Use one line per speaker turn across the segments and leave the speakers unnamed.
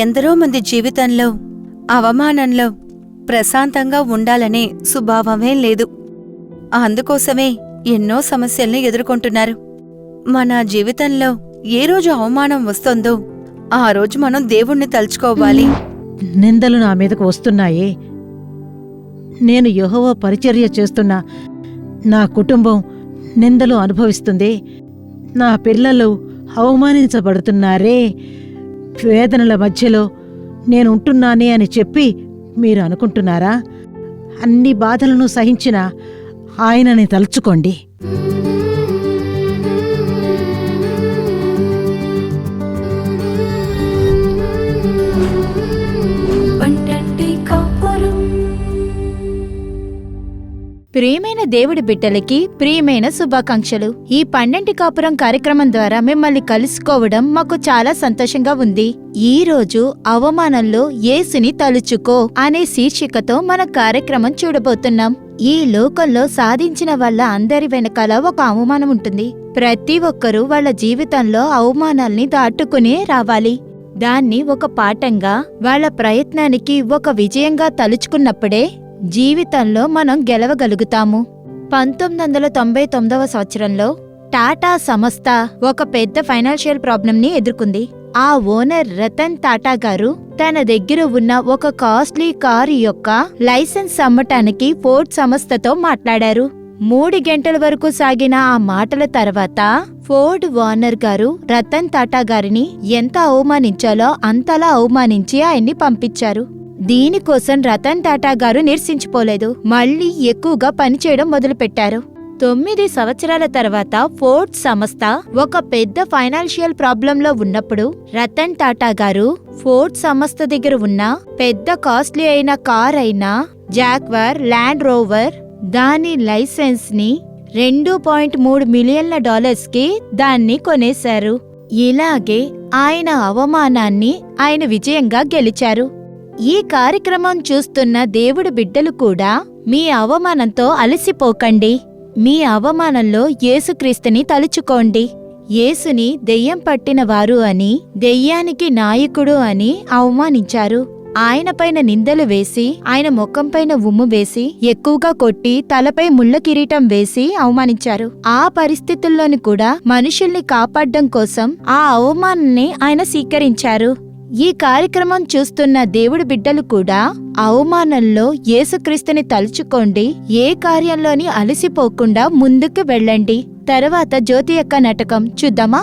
ఎందరో మంది జీవితంలో అవమానంలో ప్రశాంతంగా ఉండాలనే స్వభావమే లేదు. అందుకోసమే ఎన్నో సమస్యల్ని ఎదుర్కొంటున్నారు. మన జీవితంలో ఏ రోజు అవమానం వస్తుందో ఆ రోజు మనం దేవుణ్ణి తలుచుకోవాలి.
నిందలు నా మీదకు వస్తున్నాయే, నేను యెహోవా పరిచర్య చేస్తున్నా, నా కుటుంబం నిందలు అనుభవిస్తుంది, నా పిల్లలు అవమానించబడుతున్నారే, వేదనల మధ్యలో నేను ఉంటున్నానే అని చెప్పి మీరు అనుకుంటున్నారా? అన్ని బాధలను సహించిన ఆయనని తలుచుకోండి.
ప్రియమైన దేవుడి బిడ్డలకి ప్రియమైన శుభాకాంక్షలు. ఈ 12 కాపురం కార్యక్రమం ద్వారా మిమ్మల్ని కలుసుకోవడం మాకు చాలా సంతోషంగా ఉంది. ఈ రోజు అవమానంలో యేసుని తలుచుకో అనే శీర్షికతో మన కార్యక్రమం చూడబోతున్నాం. ఈ లోకంలో సాధించిన వాళ్ళ అందరి వెనకాల ఒక అవమానం ఉంటుంది. ప్రతి ఒక్కరూ వాళ్ళ జీవితంలో అవమానాల్ని దాటుకునే రావాలి. దాన్ని ఒక పాఠంగా, వాళ్ళ ప్రయత్నానికి ఒక విజయంగా తలుచుకున్నప్పుడే జీవితంలో మనం గెలవగలుగుతాము. 1999వ సంవత్సరంలో టాటా సంస్థ ఒక పెద్ద ఫైనాన్షియల్ ప్రాబ్లంని ఎదుర్కొంది. ఆ ఓనర్ రతన్ టాటా గారు తన దగ్గర ఉన్న ఒక కాస్ట్లీ కారు యొక్క లైసెన్స్ అమ్మటానికి ఫోర్డ్ సంస్థతో మాట్లాడారు. 3 గంటల వరకు సాగిన ఆ మాటల తర్వాత ఫోర్డ్ ఓనర్ గారు రతన్ టాటా గారిని ఎంత అవమానించాలో అంతలా అవమానించి ఆయన్ని పంపించారు. దీనికోసం రతన్ టాటా గారు నిరసించిపోలేదు. మళ్లీ ఎక్కువగా పనిచేయడం మొదలుపెట్టారు. 9 సంవత్సరాల తర్వాత ఫోర్డ్ సంస్థ ఒక పెద్ద ఫైనాన్షియల్ ప్రాబ్లంలో ఉన్నప్పుడు రతన్ టాటా గారు ఫోర్డ్ సంస్థ దగ్గర ఉన్న పెద్ద కాస్ట్లీ అయిన కార్ అయిన జాగ్వార్ ల్యాండ్ రోవర్ దాని లైసెన్స్ ని $2.3 మిలియన్ల కి దాన్ని కొనేశారు. ఇలాగే ఆయన అవమానాన్ని ఆయన విజయంగా గెలిచారు. ఈ కార్యక్రమం చూస్తున్న దేవుడి బిడ్డలు కూడా మీ అవమానంతో అలసిపోకండి. మీ అవమానంలో యేసుక్రీస్తుని తలుచుకోండి. యేసుని దెయ్యం పట్టినవారు అని, దెయ్యానికి నాయకుడు అని అవమానించారు. ఆయనపైన నిందలు వేసి, ఆయన ముఖంపైన ఉమ్ము వేసి, ఎక్కువగా కొట్టి, తలపై ముళ్ళ కిరీటం వేసి అవమానించారు. ఆ పరిస్థితుల్లోని కూడా మనుషుల్ని కాపాడ్డం కోసం ఆ అవమానాన్ని ఆయన స్వీకరించారు. ఈ కార్యక్రమం చూస్తున్న దేవుడి బిడ్డలు కూడా అవమానంలో యేసుక్రీస్తుని తలుచుకోండి. ఏ కార్యంలోని అలసిపోకుండా ముందుకు వెళ్ళండి. తర్వాత జ్యోతి యొక్క నాటకం చూద్దామా?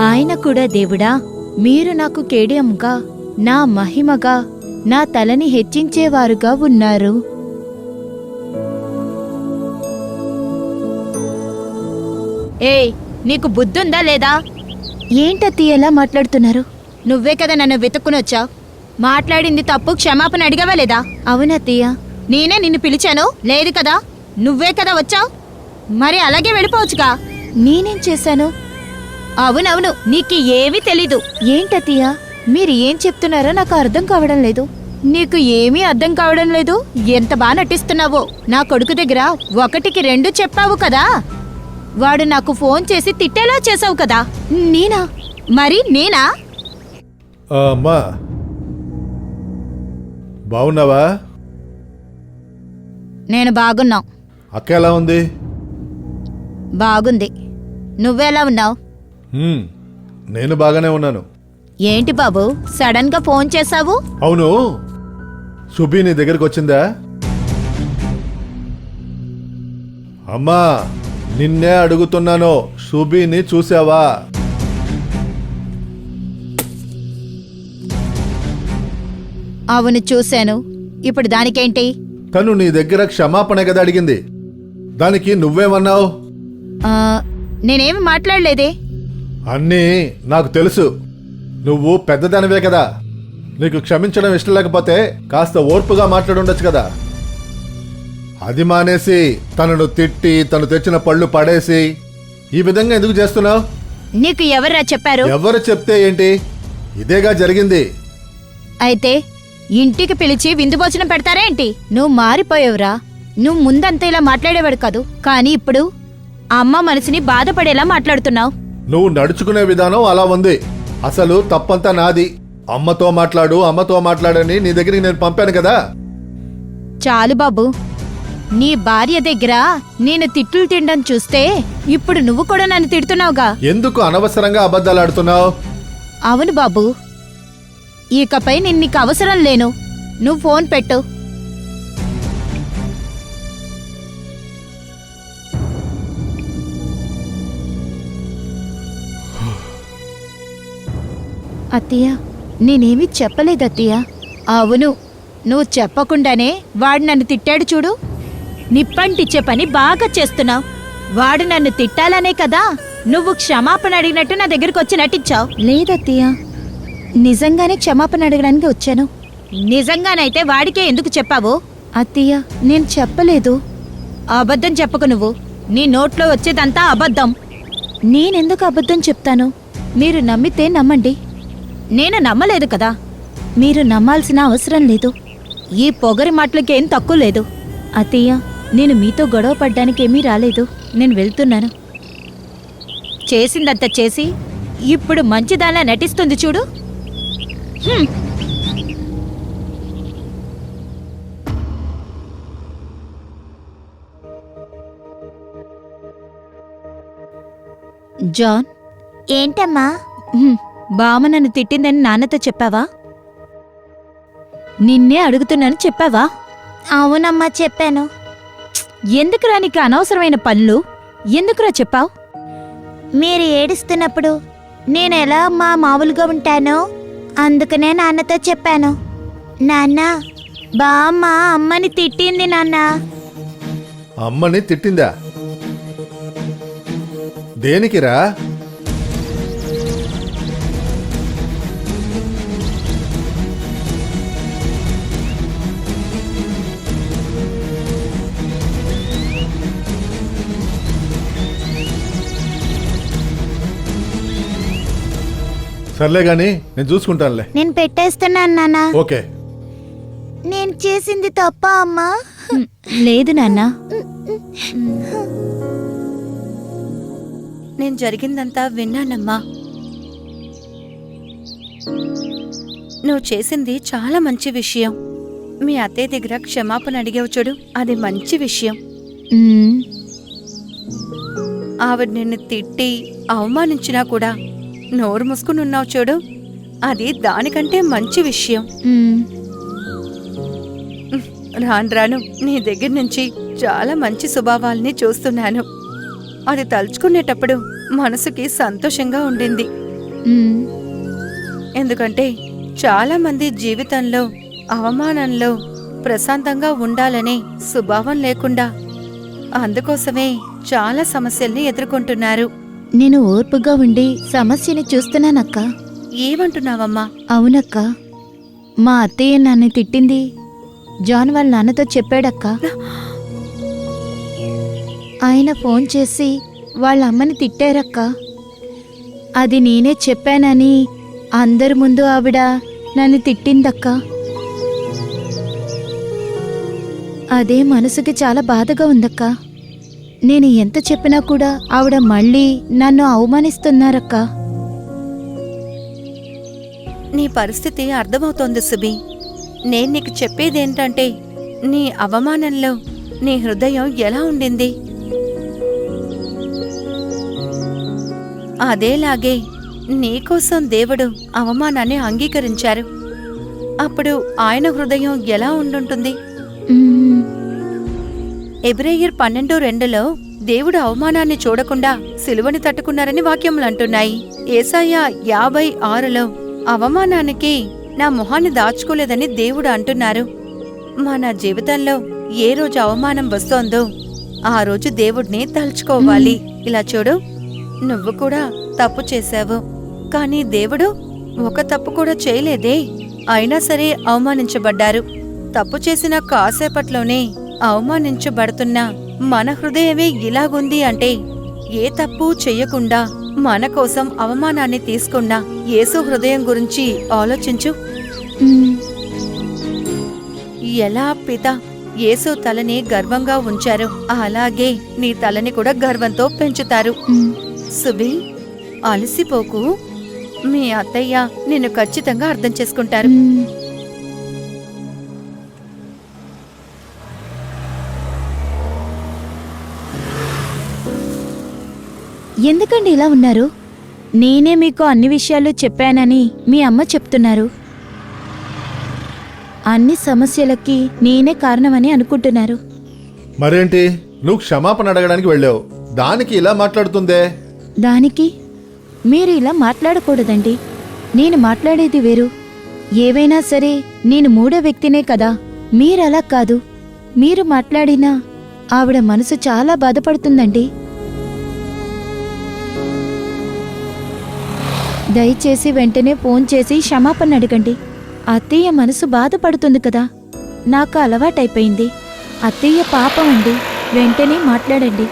ఆయన కూడా దేవుడా, మీరు నాకు కేడయంగా, నా మహిమగా, నా తలని హెచ్చించేవారుగా ఉన్నారు. ఏయ్, నీకు బుద్ధుందా లేదా? ఏంటత్తి ఎలా మాట్లాడుతున్నారు? నువ్వే కదా నన్ను వెతుక్కునొచ్చావు. మాట్లాడింది తప్పు, క్షమాపణ అడిగావా లేదా? అవునత్తయ్య, నేనే నిన్ను పిలిచాను లేదు కదా? నువ్వే కదా వచ్చావు, మరి అలాగే వెళ్ళిపోవచ్చుగా. నేనేం చేశాను? అవునవును, నీకు ఏమీ తెలీదు. ఏంటత్తయ్య, మీరు ఏం చెప్తున్నారో నాకు అర్థం కావడం లేదు. నీకు ఏమీ అర్థం కావడం లేదు? ఎంత బాగా నటిస్తున్నావో. నా కొడుకు దగ్గర 1కి 2 చెప్పావు కదా. వాడు నాకు ఫోన్ చేసి తిట్టేలా చేసావు కదా. నేనా? మరి నేనా?
అమ్మా, బాగున్నావా?
నేను బాగున్నా.
అక్క ఎలా ఉంది?
బాగుంది. నువ్వెలా ఉన్నావు?
నేను బాగానే ఉన్నాను.
ఏంటి బాబు సడన్ గా ఫోన్ చేశావు?
అవును, సుబ్బి నీ దగ్గరికి వచ్చిందా? అమ్మా, నిన్నే అడుగుతున్నాను, సుబ్బిని చూసావా?
అవును చూశాను. ఇప్పుడు దానికేంటి?
తను నీ దగ్గర క్షమాపణ కదా అడిగింది, దానికి నువ్వేమన్నావు?
నేనేమి మాట్లాడలేదే.
అన్నీ నాకు తెలుసు. నువ్వు పెద్దదానివే కదా, నీకు క్షమించడం ఇష్టం లేకపోతే కాస్త ఓర్పుగా మాట్లాడుండొచ్చు కదా. అది మానేసి తనను తిట్టి తను తెచ్చిన పళ్ళు పడేసి ఈ విధంగా ఎందుకు చేస్తున్నావు?
నీకు ఎవర్రా చెప్పారు?
ఎవరు చెప్తే ఏంటి, ఇదేగా జరిగింది.
అయితే ఇంటికి పిలిచి విందు భోజనం పెడతారా ఏంటి? నువ్వు మారిపోయావురా. నువ్వు ముందంతా ఇలా మాట్లాడేవాడు కాదు, కానీ ఇప్పుడు అమ్మ మనసుని బాధపడేలా మాట్లాడుతున్నావు.
నువ్వు నడుచుకునే విధానం అలా ఉంది. అసలు తప్పంతా నాది. అమ్మతో మాట్లాడని నీ దగ్గరికి నేను పంపాను కదా.
చాలు బాబు, నీ భార్య దగ్గర నేను తిట్లు తినడం చూస్తే ఇప్పుడు నువ్వు కూడా నన్ను తిడుతున్నావుగా.
ఎందుకు అనవసరంగా అబద్ధాలు ఆడుతున్నావు?
అవును బాబు, ఇకపై నేను నీకు అవసరం లేను. నువ్వు ఫోన్ పెట్టు. అత్తయ్య, నేనేమీ చెప్పలేదు అత్తయ్య. అవును, నువ్వు చెప్పకుండానే వాడు నన్ను తిట్టాడు చూడు. నిప్పంటిచ్చే పని బాగా చేస్తున్నావు. వాడు నన్ను తిట్టాలనే కదా నువ్వు క్షమాపణ అడిగినట్టు నా దగ్గరికి వచ్చి నటించావు. లేదత్తయ్య, నిజంగానే క్షమాపణ అడగడానికి వచ్చాను. నిజంగానైతే వాడికే ఎందుకు చెప్పావు? అత్తయ్య, నేను చెప్పలేదు. అబద్ధం చెప్పకు నువ్వు. నీ నోట్లో వచ్చేదంతా అబద్ధం. నేనెందుకు అబద్ధం చెప్తాను? మీరు నమ్మితే నమ్మండి. నేను నమ్మలేదు కదా. మీరు నమ్మాల్సిన అవసరం లేదు. ఈ పొగరి మాటలకేం తక్కువ లేదు. అత్తయ్య, నేను మీతో గొడవ పడ్డానికేమీ రాలేదు. నేను వెళ్తున్నాను. చేసిందంతా చేసి ఇప్పుడు మంచిదానిలా నటిస్తుంది చూడు. జాన్. ఏంటమ్మా? బామ్మ నన్ను తిట్టిందని నాన్నతో చెప్పావా? నిన్నే అడుగుతున్నాను, చెప్పావా? అవునమ్మా, చెప్పాను. ఎందుకురా నీకు అనవసరమైన పనులు? ఎందుకురా చెప్పావు? మీరు ఏడుస్తున్నప్పుడు నేనెలా అమ్మా మామూలుగా ఉంటానో అందుకనే నాన్నతో చెప్పాను. నాన్న, బామ్మ అమ్మని తిట్టింది నాన్న.
అమ్మని తిట్టిందా? దేనికిరా? సర్లే గాని, నేను చూసుకుంటానులే.
నేను పెట్టేస్తున్నాను నాన్న.
ఓకే.
నేను చేసింది తప్ప అమ్మా? లేదు నాన్న.
నేను జరిగిందంతా విన్నానమ్మా. నువ్వు చేసింది చాలా మంచి విషయం. మీ అత్తయ్య దగ్గర క్షమాపణ అడిగావు చూడు, అది మంచి విషయం. ఆవిడ నిన్ను తిట్టి అవమానించినా కూడా నోరు మూసుకుని ఉన్నావు చూడు, అది దానికంటే మంచి విషయం. రాను రాను నీ దగ్గర నుంచి చాలా మంచి స్వభావాల్ని చూస్తున్నాను. అది తలుచుకునేటప్పుడు మనసుకి సంతోషంగా ఉండింది. ఎందుకంటే చాలా మంది జీవితంలో అవమానంలో ప్రశాంతంగా ఉండాలనే స్వభావం లేకుండా అందుకోసమే చాలా సమస్యల్ని ఎదుర్కొంటున్నారు.
నేను ఓర్పుగా ఉండి సమస్యని చూస్తున్నానక్క.
ఏమంటున్నావమ్మా?
అవునక్క, మా అత్తయ్య నన్ను తిట్టింది జాన్ వాళ్ళ నాన్నతో చెప్పాడక్క. ఆయన ఫోన్ చేసి వాళ్ళ అమ్మని తిట్టారక్క. అది నేనే చెప్పానని అందరి ముందు ఆవిడ నన్ను తిట్టిందక్క. అదే మనసుకి చాలా బాధగా ఉందక్క. నేను ఎంత చెప్పినా కూడా ఆవిడ మళ్ళీ నన్ను అవమానిస్తున్నారక్క.
నీ పరిస్థితి అర్థమవుతోంది సుబి. నేను నీకు చెప్పేదేంటంటే, నీ అవమానంలో నీ హృదయం ఎలా ఉండింది? అదేలాగే నీకోసం దేవుడు అవమానాన్ని అంగీకరించారు. అప్పుడు ఆయన హృదయం ఎలా ఉండుంటుంది?
మ్మ్.
ఎబ్రేయర్ 12:2లో దేవుడు అవమానాన్ని చూడకుండా సిలువని తట్టుకున్నారని వాక్యములంటున్నాయి. యేసాయా 56లో అవమానానికి నా మొహాన్ని దాచుకోలేదని దేవుడు అంటున్నారు. మన జీవితంలో ఏ రోజు అవమానం వస్తోందో ఆ రోజు దేవుడిని తలుచుకోవాలి. ఇలా చూడు, నువ్వు కూడా తప్పు చేశావు, కానీ దేవుడు ఒక తప్పు కూడా చేయలేదే. అయినా సరే అవమానించబడ్డారు. తప్పు చేసిన కాసేపట్లోనే అవమానించబడుతున్న మన హృదయమే ఇలాగుంది అంటే ఏ తప్పు చెయ్యకుండా మన కోసం అవమానాన్ని తీసుకున్న యేసు హృదయం గురించి ఆలోచించు.
మ్మ్.
ఎలా పిత యేసు తలని గర్వంగా ఉంచారు, అలాగే నీ తలని కూడా గర్వంతో పెంచుతారు.
మ్మ్.
సుబి, అలసిపోకు. మీ అత్తయ్య నిన్ను ఖచ్చితంగా అర్థం చేసుకుంటారు.
మ్మ్. ఎందుకండి ఇలా ఉన్నారు? నేనే మీకు అన్ని విషయాలు చెప్పానని మీ అమ్మ చెప్తున్నారు. అన్ని సమస్యలకి నేనే కారణమని అనుకుంటున్నారు.
మరేంటి, నువ్వు క్షమాపణ అడగడానికి వెళ్ళావు, దానికి ఇలా మాట్లాడుతుందే?
దానికి మీరు ఇలా మాట్లాడకూడదండి. నేను మాట్లాడేది వేరు. ఏవైనా సరే నేను మూడో వ్యక్తినే కదా. మీరలా కాదు. మీరు మాట్లాడినా ఆవిడ మనసు చాలా బాధపడుతుందండి. దయచేసి వెంటనే ఫోన్ చేసి క్షమాపణ అడగండి. అత్తయ్య మనసు బాధపడుతుంది కదా. నాకు అలవాటైపోయింది. అత్తయ్య పాపం అండి. వెంటనే మాట్లాడండి.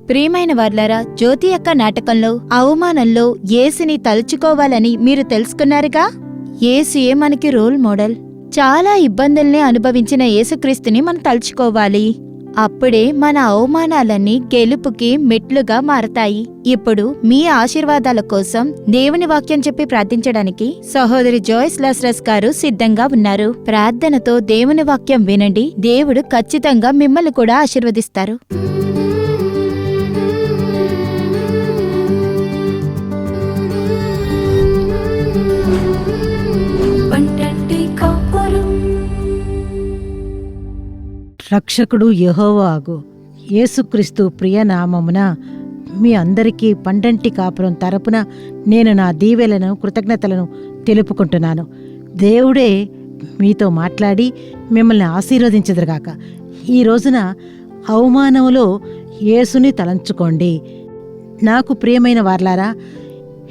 ప్రియమైన వార్లారా, జ్యోతి యొక్క నాటకంలో అవమానంలో యేసుని తలుచుకోవాలని మీరు తెలుసుకున్నారుగా. యేసుయే మనకి రోల్ మోడల్. చాలా ఇబ్బందుల్ని అనుభవించిన యేసుక్రీస్తుని మనం తలుచుకోవాలి. అప్పుడే మన అవమానాలన్నీ గెలుపుకి మెట్లుగా మారతాయి. ఇప్పుడు మీ ఆశీర్వాదాల కోసం దేవుని వాక్యం చెప్పి ప్రార్థించడానికి సహోదరి జోయిస్ లాస్రస్ గారు సిద్ధంగా ఉన్నారు. ప్రార్థనతో దేవుని వాక్యం వినండి. దేవుడు ఖచ్చితంగా మిమ్మల్ని కూడా ఆశీర్వదిస్తారు.
రక్షకుడు యెహోవాగు యేసుక్రీస్తు ప్రియనామమున మీ అందరికీ పండంటి కాపురం తరపున నేను నా దీవెలను కృతజ్ఞతలను తెలుపుకుంటున్నాను. దేవుడే మీతో మాట్లాడి మిమ్మల్ని ఆశీర్వదించదురుగాక. ఈ రోజున అవమానంలో యేసుని తలంచుకోండి. నాకు ప్రియమైన వార్లారా,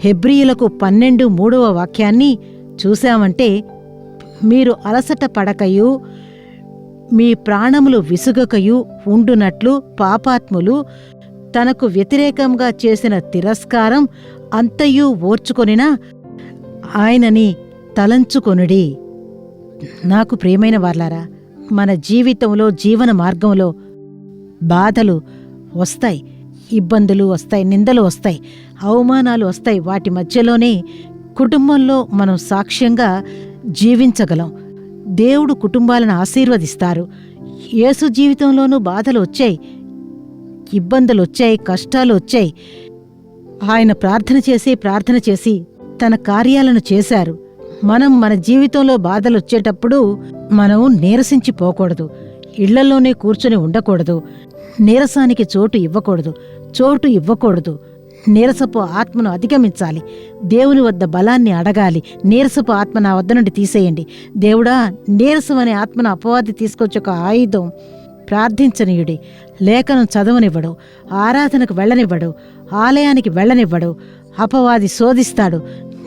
హెబ్రీయులకు 12:3 వాక్యాన్ని చూశామంటే, మీరు అలసట పడకయు మీ ప్రాణములు విసుగకయు ఉండునట్లు పాపాత్ములు తనకు వ్యతిరేకంగా చేసిన తిరస్కారం అంతయు ఓర్చుకొనినా ఆయనని తలంచుకొనుడి. నాకు ప్రియమైన వార్లారా, మన జీవితంలో జీవన మార్గంలో బాధలు వస్తాయి, ఇబ్బందులు వస్తాయి, నిందలు వస్తాయి, అవమానాలు వస్తాయి. వాటి మధ్యలోనే కుటుంబంలో మనం సాక్ష్యంగా జీవించగలం. దేవుడు కుటుంబాలను ఆశీర్వదిస్తారు. యేసు జీవితంలోనూ బాధలు వచ్చాయి, ఇబ్బందులు వచ్చాయి, కష్టాలు వచ్చాయి. ఆయన ప్రార్థన చేసి తన కార్యాలను చేశారు. మనం మన జీవితంలో బాధలు వచ్చేటప్పుడు మనం నీరసించిపోకూడదు. ఇళ్లలోనే కూర్చొని ఉండకూడదు. నీరసానికి చోటు ఇవ్వకూడదు. నీరసపు ఆత్మను అధిగమించాలి. దేవుని వద్ద బలాన్ని అడగాలి. నీరసపు ఆత్మ నా వద్ద నుండి తీసేయండి. దేవుడా, నీరసం అనే ఆత్మను అపవాది తీసుకొచ్చి ఒక ఆయుధం. ప్రార్థించనీయుడి. లేఖనం చదవనివ్వడు, ఆరాధనకు వెళ్ళనివ్వడు, ఆలయానికి వెళ్ళనివ్వడు. అపవాది శోధిస్తాడు,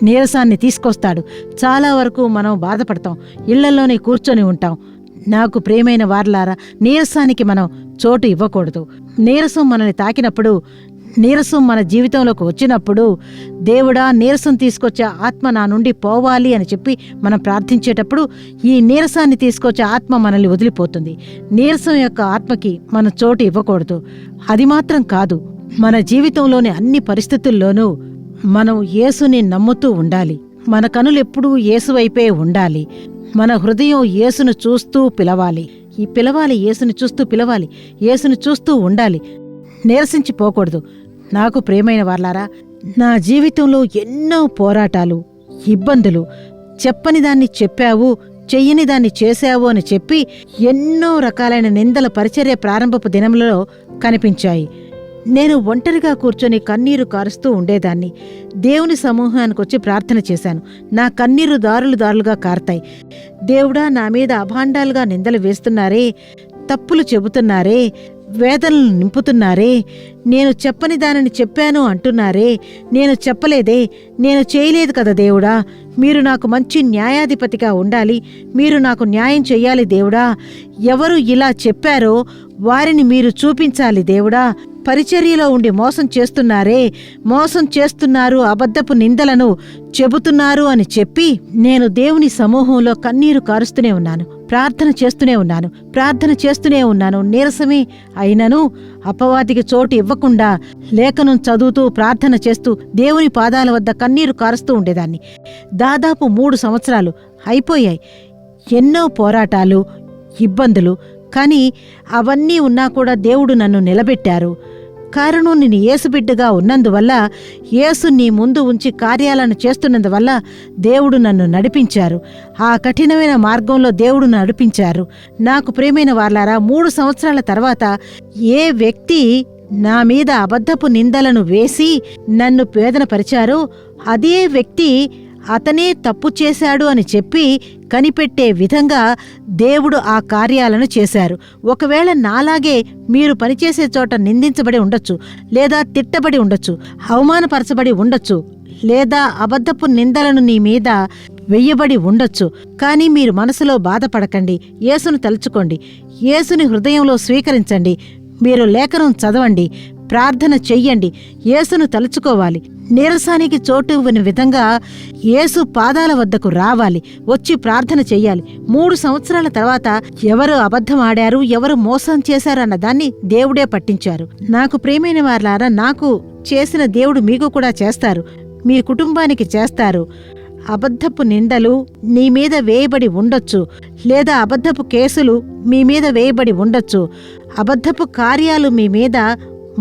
నీరసాన్ని తీసుకొస్తాడు. చాలా వరకు మనం బాధపడతాం, ఇళ్లలోనే కూర్చొని ఉంటాం. నాకు ప్రియమైన వార్లారా, నీరసానికి మనం చోటు ఇవ్వకూడదు. నీరసం మనల్ని తాకినప్పుడు, నీరసం మన జీవితంలోకి వచ్చినప్పుడు, దేవుడా నీరసం తీసుకొచ్చే ఆత్మ నా నుండి పోవాలి అని చెప్పి మనం ప్రార్థించేటప్పుడు ఈ నీరసాన్ని తీసుకొచ్చే ఆత్మ మనల్ని వదిలిపోతుంది. నీరసం యొక్క ఆత్మకి మనం చోటు ఇవ్వకూడదు. అది మాత్రం కాదు, మన జీవితంలోని అన్ని పరిస్థితుల్లోనూ మనం యేసుని నమ్ముతూ ఉండాలి. మన కనులెప్పుడూ యేసు వైపే ఉండాలి. మన హృదయం యేసును చూస్తూ పిలవాలి. యేసుని చూస్తూ పిలవాలి. యేసుని చూస్తూ ఉండాలి. నీరసించిపోకూడదు. నాకు ప్రియమైన వాళ్ళారా, నా జీవితంలో ఎన్నో పోరాటాలు, ఇబ్బందులు, చెప్పని దాన్ని చెప్పావు, చెయ్యని దాన్ని చేశావు అని చెప్పి ఎన్నో రకాలైన నిందల పరిచర్య ప్రారంభపు దినములలో కనిపించాయి. నేను ఒంటరిగా కూర్చొని కన్నీరు కారుస్తూ ఉండేదాన్ని. దేవుని సమూహానికొచ్చి ప్రార్థన చేశాను. నా కన్నీరు దారులుగా కారుతాయి. దేవుడా, నా మీద అభాండాలుగా నిందలు వేస్తున్నారే, తప్పులు చెబుతున్నారే, వేదనలు నింపుతున్నారే, నేను చెప్పని దానిని చెప్పాను అంటున్నారే, నేను చెప్పలేదే, నేను చేయలేదు కదా దేవుడా, మీరు నాకు మంచి న్యాయాధిపతిగా ఉండాలి, మీరు నాకు న్యాయం చెయ్యాలి దేవుడా, ఎవరు ఇలా చెప్పారో వారిని మీరు చూపించాలి దేవుడా, పరిచర్యలో ఉండి మోసం చేస్తున్నారు, అబద్ధపు నిందలను చెబుతున్నారు అని చెప్పి నేను దేవుని సమూహంలో కన్నీరు కారుస్తూనే ఉన్నాను, ప్రార్థన చేస్తూనే ఉన్నాను. నీరసమే అయినను అపవాదికి చోటు ఇవ్వకుండా లేఖనం చదువుతూ ప్రార్థన చేస్తూ దేవుని పాదాల వద్ద కన్నీరు కారుస్తూ ఉండేదాన్ని. దాదాపు 3 సంవత్సరాలు అయిపోయాయి. ఎన్నో పోరాటాలు, ఇబ్బందులు, కానీ అవన్నీ ఉన్నా కూడా దేవుడు నన్ను నిలబెట్టారు. కారణం, నేను యేసు బిడ్డగా ఉన్నందువల్ల, యేసు నీ ముందు ఉంచి కార్యాలను చేస్తున్నందువల్ల దేవుడు నన్ను నడిపించారు. ఆ కఠినమైన మార్గంలో దేవుడు నడిపించారు. నాకు ప్రియమైన వార్లారా, 3 సంవత్సరాల తర్వాత ఏ వ్యక్తి నా మీద అబద్ధపు నిందలను వేసి నన్ను వేదనపరిచారో అదే వ్యక్తి అతనే తప్పు చేశాడు అని చెప్పి కనిపెట్టే విధంగా దేవుడు ఆ కార్యాలను చేశారు. ఒకవేళ నాలాగే మీరు పనిచేసే చోట నిందించబడి ఉండొచ్చు, లేదా తిట్టబడి ఉండొచ్చు, అవమానపరచబడి ఉండొచ్చు, లేదా అబద్ధపు నిందలను నీ మీద వెయ్యబడి ఉండొచ్చు. కానీ మీరు మనసులో బాధపడకండి. యేసును తలుచుకోండి. యేసుని హృదయంలో స్వీకరించండి. మీరు లేఖనం చదవండి, ప్రార్థన చెయ్యండి, యేసును తలుచుకోవాలి. నీరసానికి చోటు ఇవ్వని విధంగా యేసు పాదాల వద్దకు రావాలి, వచ్చి ప్రార్థన చెయ్యాలి. 3 సంవత్సరాల తర్వాత ఎవరు అబద్ధం ఆడారు, ఎవరు మోసం చేశారన్న దాన్ని దేవుడే పట్టించారు. నాకు ప్రియమైన వారలారా, నాకు చేసిన దేవుడు మీకు కూడా చేస్తారు, మీ కుటుంబానికి చేస్తారు. అబద్ధపు నిందలు నీ మీద వేయబడి ఉండొచ్చు, లేదా అబద్ధపు కేసులు మీ మీద వేయబడి ఉండొచ్చు, అబద్ధపు కార్యాలు మీ మీద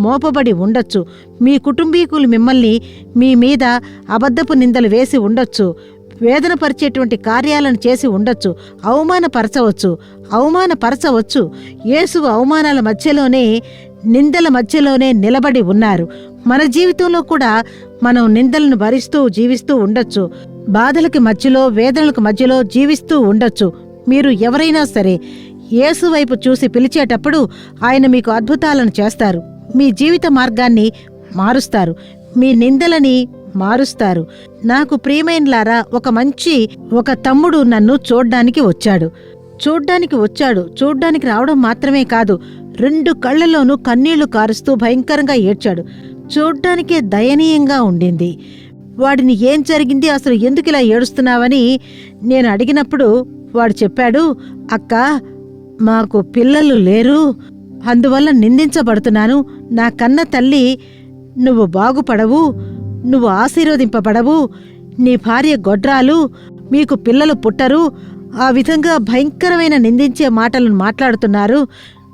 మోపబడి ఉండొచ్చు, మీ కుటుంబీకులు మిమ్మల్ని మీ మీద అబద్ధపు నిందలు వేసి ఉండొచ్చు, వేదనపరిచేటువంటి కార్యాలను చేసి ఉండొచ్చు, అవమానపరచవచ్చు. యేసు అవమానాల మధ్యలోనే, నిందల మధ్యలోనే నిలబడి ఉన్నారు. మన జీవితంలో కూడా మనం నిందలను భరిస్తూ జీవిస్తూ ఉండొచ్చు, బాధలకి మధ్యలో, వేదనలకు మధ్యలో జీవిస్తూ ఉండొచ్చు. మీరు ఎవరైనా సరే యేసు వైపు చూసి పిలిచేటప్పుడు ఆయన మీకు అద్భుతాలను చేస్తారు. మీ జీవిత మార్గాన్ని మారుస్తారు, మీ నిందలని మారుస్తారు. నాకు ప్రియమైనలారా, ఒక తమ్ముడు నన్ను చూడ్డానికి రావడం మాత్రమే కాదు, 2 కళ్లలోనూ కన్నీళ్లు కారుస్తూ భయంకరంగా ఏడ్చాడు. చూడ్డానికే దయనీయంగా ఉండింది. వాడిని ఏం జరిగింది, అసలు ఎందుకిలా ఏడుస్తున్నావని నేను అడిగినప్పుడు వాడు చెప్పాడు, అక్క, మాకు పిల్లలు లేరు, అందువల్ల నిందించబడుతున్నాను. నా కన్న తల్లి, నువ్వు బాగుపడవు, నువ్వు ఆశీర్వదింపబడవు, నీ భార్య గొడ్రాలు, మీకు పిల్లలు పుట్టరు, ఆ విధంగా భయంకరమైన నిందించే మాటలను మాట్లాడుతున్నారు.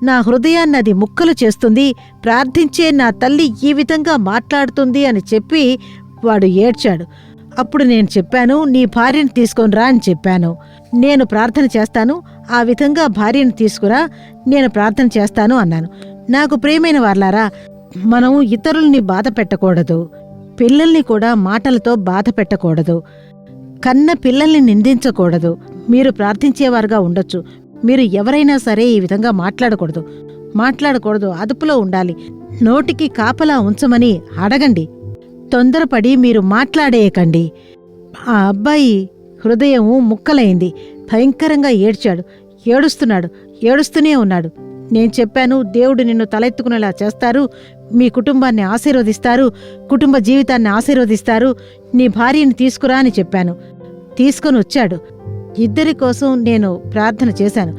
నా హృదయాన్ని అది ముక్కలు చేస్తుంది. ప్రార్థించే నా తల్లి ఈ విధంగా మాట్లాడుతుంది అని చెప్పి వాడు ఏడ్చాడు. అప్పుడు నేను చెప్పాను, నీ భార్యను తీసుకొని రా అని చెప్పాను. నేను ప్రార్థన చేస్తాను, ఆ విధంగా భార్యను తీసుకురా, నేను ప్రార్థన చేస్తాను అన్నాను. నాకు ప్రియమైన వార్లారా, మనం ఇతరుల్ని బాధ పెట్టకూడదు, పిల్లల్ని కూడా మాటలతో బాధ పెట్టకూడదు, కన్న పిల్లల్ని నిందించకూడదు. మీరు ప్రార్థించేవారుగా ఉండొచ్చు, మీరు ఎవరైనా సరే ఈ విధంగా మాట్లాడకూడదు, అదుపులో ఉండాలి. నోటికి కాపలా ఉంచమని అడగండి, తొందరపడి మీరు మాట్లాడేయకండి. ఆ అబ్బాయి హృదయము ముక్కలైంది, భయంకరంగా ఏడుస్తూనే ఉన్నాడు. నేను చెప్పాను, దేవుడు నిన్ను తలెత్తుకునేలా చేస్తారు, మీ కుటుంబాన్ని ఆశీర్వదిస్తారు, కుటుంబ జీవితాన్ని ఆశీర్వదిస్తారు, నీ భార్యని తీసుకురా అని చెప్పాను. తీసుకొని వచ్చాడు. ఇద్దరి కోసం నేను ప్రార్థన చేశాను.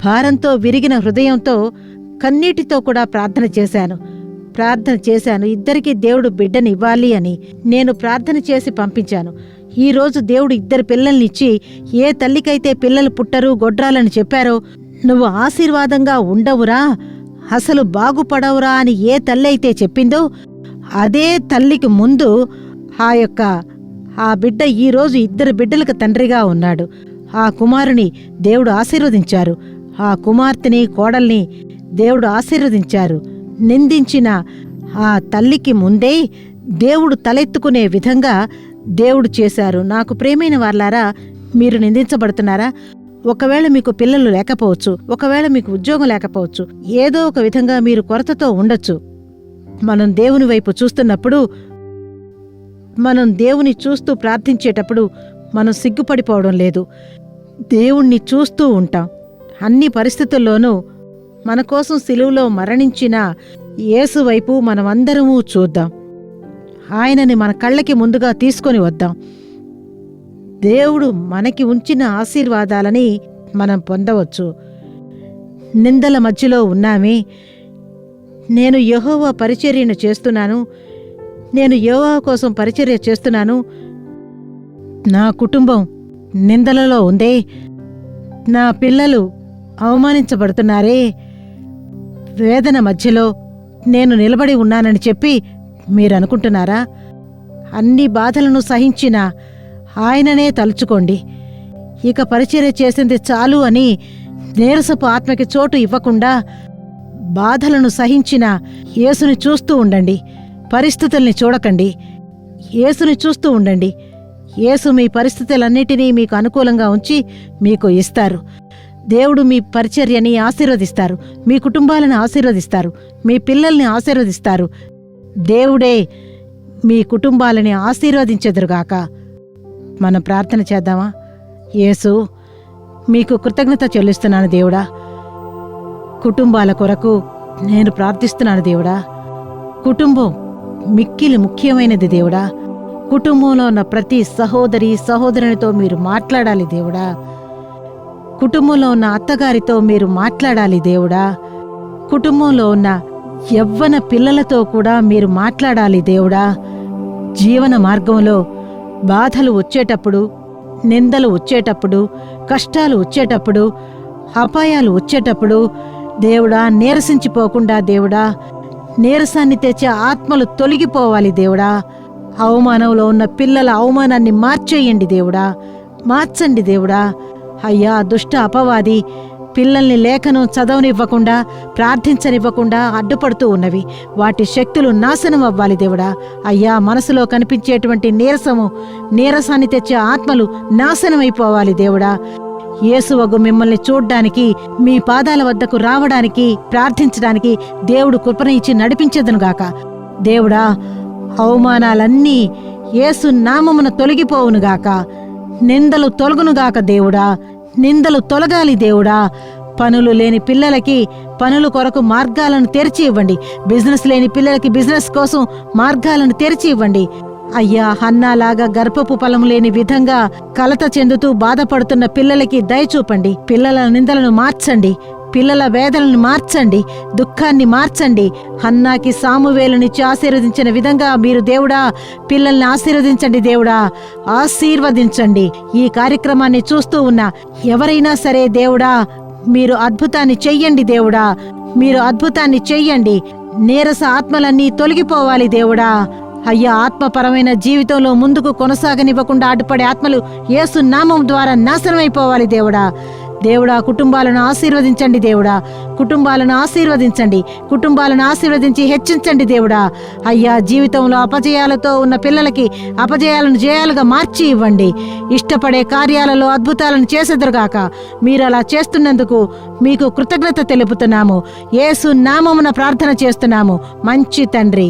భారంతో విరిగిన హృదయంతో, కన్నీటితో కూడా ప్రార్థన చేశాను. ప్రార్థన చేశాను, ఇద్దరికీ దేవుడు బిడ్డనివ్వాలి అని నేను ప్రార్థన చేసి పంపించాను. ఈరోజు దేవుడు 2 పిల్లల్నిచ్చి ఏ తల్లికైతే పిల్లలు పుట్టరు గొడ్రాలని చెప్పారో, నువ్వు ఆశీర్వాదంగా ఉండవురా, అసలు బాగుపడవురా అని ఏ తల్లి అయితే చెప్పిందో, అదే తల్లికి ముందు ఆ బిడ్డ ఈరోజు 2 బిడ్డలకు తండ్రిగా ఉన్నాడు. ఆ కుమారుని దేవుడు ఆశీర్వదించారు, ఆ కుమార్తెని కోడల్ని దేవుడు ఆశీర్వదించారు. నిందించిన ఆ తల్లికి ముందే దేవుడు తలెత్తుకునే విధంగా దేవుడు చేశారు. నాకు ప్రేమైన వార్లారా, మీరు నిందించబడుతున్నారా? ఒకవేళ మీకు పిల్లలు లేకపోవచ్చు, ఒకవేళ మీకు ఉద్యోగం లేకపోవచ్చు, ఏదో ఒక విధంగా మీరు కొరతతో ఉండొచ్చు. మనం దేవుని వైపు చూస్తున్నప్పుడు, మనం దేవుని చూస్తూ ప్రార్థించేటప్పుడు మనం సిగ్గుపడిపోవడం లేదు. దేవుణ్ణి చూస్తూ ఉంటాం. అన్ని పరిస్థితుల్లోనూ మన కోసం సిలువలో మరణించిన యేసు వైపు మనమందరమూ చూద్దాం. ఆయనని మన కళ్ళకి ముందుగా తీసుకొని వద్దాం. దేవుడు మనకి ఉంచిన ఆశీర్వాదాలని మనం పొందవచ్చు. నిందల మధ్యలో ఉన్నామే. నేను యెహోవా పరిచర్యను చేస్తున్నాను, నేను యెహోవా కోసం పరిచర్య చేస్తున్నాను, నా కుటుంబం నిందలలో ఉందే, నా పిల్లలు అవమానించబడుతున్నారే, వేదన మధ్యలో నేను నిలబడి ఉన్నానని చెప్పి మీరనుకుంటున్నారా? అన్ని బాధలను సహించిన ఆయననే తలుచుకోండి. ఇక పరిచర్య చేసింది చాలు అని నీరసపు ఆత్మకి చోటు ఇవ్వకుండా బాధలను సహించిన యేసుని చూస్తూ ఉండండి. పరిస్థితుల్ని చూడకండి, యేసుని చూస్తూ ఉండండి. యేసు మీ పరిస్థితులన్నిటినీ మీకు అనుకూలంగా ఉంచి మీకు ఇస్తారు. దేవుడు మీ పరిచర్యని ఆశీర్వదిస్తారు, మీ కుటుంబాలను ఆశీర్వదిస్తారు, మీ పిల్లల్ని ఆశీర్వదిస్తారు. దేవుడే మీ కుటుంబాలని ఆశీర్వదించెదరుగాక. మనం ప్రార్థన చేద్దామా? యేసు, మీకు కృతజ్ఞత చెల్లిస్తున్నాను దేవుడా. కుటుంబాల కొరకు నేను ప్రార్థిస్తున్నాను దేవుడా. కుటుంబం మిక్కిలి ముఖ్యమైనది దేవుడా. కుటుంబంలో ఉన్న ప్రతి సహోదరునితో మీరు మాట్లాడాలి దేవుడా. కుటుంబంలో ఉన్న అత్తగారితో మీరు మాట్లాడాలి దేవుడా. కుటుంబంలో ఉన్న యవ్వన పిల్లలతో కూడా మీరు మాట్లాడాలి దేవుడా. జీవన మార్గంలో బాధలు వచ్చేటప్పుడు, నిందలు వచ్చేటప్పుడు, కష్టాలు వచ్చేటప్పుడు, అపాయాలు వచ్చేటప్పుడు దేవుడా నీరసించిపోకుండా దేవుడా, నీరసాన్ని తెచ్చే ఆత్మలు తొలగిపోవాలి దేవుడా. అవమానంలో ఉన్న పిల్లల అవమానాన్ని మార్చేయండి దేవుడా, మార్చండి దేవుడా. అయ్యా, దుష్ట అపవాది పిల్లల్ని లేఖనం చదవనివ్వకుండా, ప్రార్థించనివ్వకుండా అడ్డుపడుతూ ఉన్నవి. వాటి శక్తులు నాశనం అవ్వాలి దేవుడా. అయ్యా, మనసులో కనిపించేటువంటి నీరసాన్ని తెచ్చే ఆత్మలు నాశనమైపోవాలి దేవుడా. యేసువగు మిమ్మల్ని చూడ్డానికి, మీ పాదాల వద్దకు రావడానికి, ప్రార్థించడానికి దేవుడు కృపణ ఇచ్చి నడిపించెదనుగాక. దేవుడా, అవమానాలన్నీ యేసు నామమున తొలగిపోవునుగాక. నిందలు తొలగునుగాక దేవుడా. నిందలు తొలగాలి దేవుడా. పనులు లేని పిల్లలకి పనుల కొరకు మార్గాలను తెరిచి ఇవ్వండి. బిజినెస్ లేని పిల్లలకి బిజినెస్ కోసం మార్గాలను తెరిచి ఇవ్వండి. అయ్యా, హన్నాలాగా గర్భపు ఫలం లేని విధంగా కలత చెందుతూ బాధపడుతున్న పిల్లలకి దయచూపండి. పిల్లల నిందలను మార్చండి, పిల్లల వేదనను మార్చండి, దుఃఖాన్ని మార్చండి. హన్నాకి సామువేలునిచ్చి ఆశీర్వదించిన విధంగా మీరు దేవుడా పిల్లల్ని ఆశీర్వదించండి దేవుడా, ఆశీర్వదించండి. ఈ కార్యక్రమాన్ని చూస్తూ ఉన్న ఎవరైనా సరే దేవుడా, మీరు అద్భుతాన్ని చెయ్యండి దేవుడా, మీరు అద్భుతాన్ని చెయ్యండి. నీరస ఆత్మలన్నీ తొలగిపోవాలి దేవుడా. అయ్యా, ఆత్మపరమైన జీవితంలో ముందుకు కొనసాగనివ్వకుండా అడ్డుపడే ఆత్మలు యేసు నామం ద్వారా నాశనమైపోవాలి దేవుడా. దేవుడా, కుటుంబాలను ఆశీర్వదించండి దేవుడా, కుటుంబాలను ఆశీర్వదించండి, కుటుంబాలను ఆశీర్వదించి హెచ్చించండి దేవుడా. అయ్యా, జీవితంలో అపజయాలతో ఉన్న పిల్లలకి అపజయాలను జయాలుగా మార్చి ఇవ్వండి. ఇష్టపడే కార్యాలలో అద్భుతాలను చేసెదరుగాక. మీరు అలా చేస్తున్నందుకు మీకు కృతజ్ఞత తెలుపుతున్నాము. యేసు నామమున ప్రార్థన చేస్తున్నాము మంచి తండ్రి.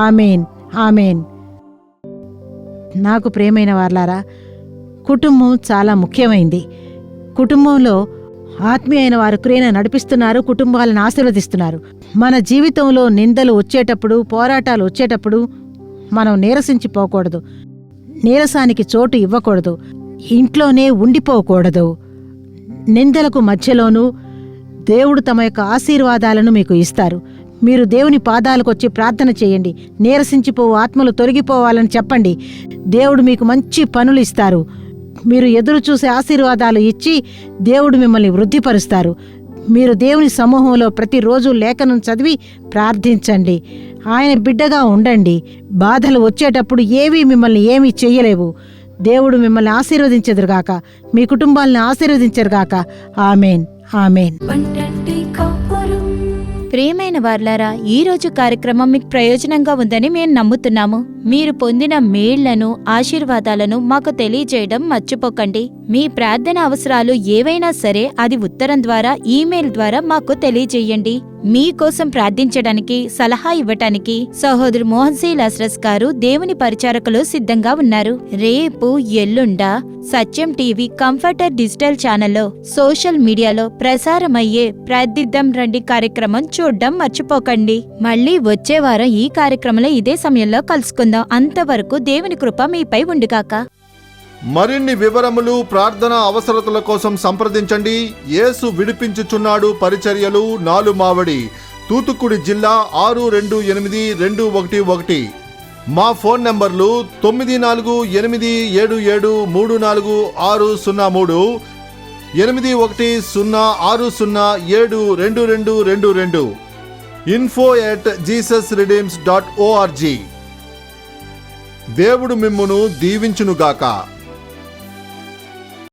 ఆమేన్, ఆమేన్. నాకు ప్రియమైన వార్లారా, కుటుంబం చాలా ముఖ్యమైంది. కుటుంబంలో ఆత్మీయమైన వారు క్రియను నడిపిస్తున్నారు, కుటుంబాలను ఆశీర్వదిస్తున్నారు. మన జీవితంలో నిందలు వచ్చేటప్పుడు, పోరాటాలు వచ్చేటప్పుడు మనం నీరసించిపోకూడదు, నీరసానికి చోటు ఇవ్వకూడదు, ఇంట్లోనే ఉండిపోకూడదు. నిందలకు మధ్యలోనూ దేవుడు తమ యొక్క ఆశీర్వాదాలను మీకు ఇస్తారు. మీరు దేవుని పాదాలకొచ్చి ప్రార్థన చేయండి. నీరసించిపోవు ఆత్మలు తొలగిపోవాలని చెప్పండి. దేవుడు మీకు మంచి పనులు ఇస్తారు. మీరు ఎదురు చూసే ఆశీర్వాదాలు ఇచ్చి దేవుడు మిమ్మల్ని వృద్ధిపరుస్తారు. మీరు దేవుని సమూహంలో ప్రతిరోజు లేఖనం చదివి ప్రార్థించండి. ఆయన బిడ్డగా ఉండండి. బాధలు వచ్చేటప్పుడు ఏవీ మిమ్మల్ని ఏమీ చెయ్యలేవు. దేవుడు మిమ్మల్ని ఆశీర్వదించెదరుగాక, మీ కుటుంబాలను ఆశీర్వదించరుగాక. ఆమేన్, ఆమేన్.
ప్రియమైన వార్లారా, ఈ రోజు కార్యక్రమం మీకు ప్రయోజనంగా ఉందని మేము నమ్ముతున్నాము. మీరు పొందిన మేళ్లను, ఆశీర్వాదాలను మాకు తెలియజేయడం మర్చిపోకండి. మీ ప్రార్థన అవసరాలు ఏవైనా సరే అది ఉత్తరం ద్వారా, ఈమెయిల్ ద్వారా మాకు తెలియజేయండి. మీకోసం ప్రార్థించడానికి, సలహా ఇవ్వటానికి సహోదరు మోహన్ సి లాస్రస్ గారు, దేవుని పరిచారకులు సిద్ధంగా ఉన్నారు. రేపు ఎల్లుండ సత్యం టీవీ కంఫర్టర్ డిజిటల్ ఛానల్లో, సోషల్ మీడియాలో ప్రసారమయ్యే ప్రార్థిద్దాం రండి కార్యక్రమం చూడడం మర్చిపోకండి. మళ్ళీ వచ్చే వారం ఈ కార్యక్రమంలో ఇదే సమయంలో కలుసుకుందాం. అంతవరకు దేవుని కృప మీపై ఉండుగాక.
మరిన్ని వివరములు, ప్రార్థన అవసరతల కోసం సంప్రదించండి. యేసు విడిపించుచున్నాడు పరిచర్యలు, 4 మావడి, తూతుక్కుడి జిల్లా 628211. మా ఫోన్ నంబర్లు 9487734603, 8106072222, info@jesusredeems.org. దేవుడు మిమ్మును దీవించునుగాక.